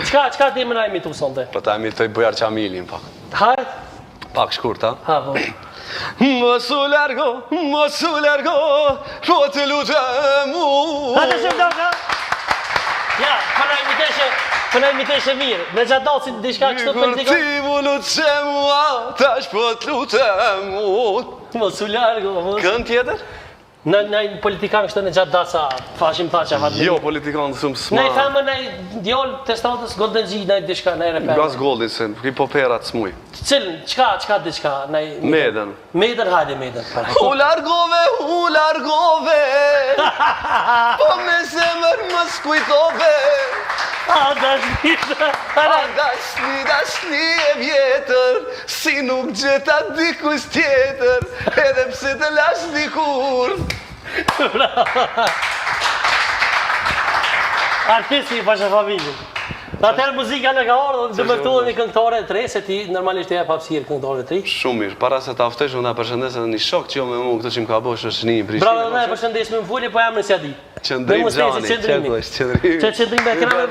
Çka ti më na imitu sonte? Po ta imitoj Bujar Qamilin, pak. Hajt? Pak shkurt, ha? Ha, po. Mos u largo, po të lutem Ha të shumë doka? Ja, po na imiteshe mirë. Me gjatë dalësit diçka kështu Kur politikon. ti mu lutë mua, tash po të lutem Mos u largo, mos. Kënd tjetër? Në politikan kështë në gjatë dasa, fashim ta që hatë. Jo, politikanë të shumë s'ma. Në i thamë në djollë të stratës Golden G, në i dishka, në i reperë. Gas Goldin, se i poperat s'muj. Cilën, qka diçka? Meden. Meden, hajde Meden. U largove, po me zemër më s'kujtove. A, dashni e vjetër, si nuk gjeta dikush tjetër, edhe pse të lash dikur. Artisti i pasha familjen. Atëherë muzika në ka orë, dhe më këtu dhe një këngëtore të re, se ti normalisht e ja papsirë këngëtore të ri. Shumë mirë, para se ta aftësh, unë ta përshëndes edhe një shok që jo me mu këtu që më ka bosh është një Prishtinë. Bravo, ne përshëndes me më fulli, po jam në si adi. Qëndrim Gjani, qëndrim. Qëndrim me krave.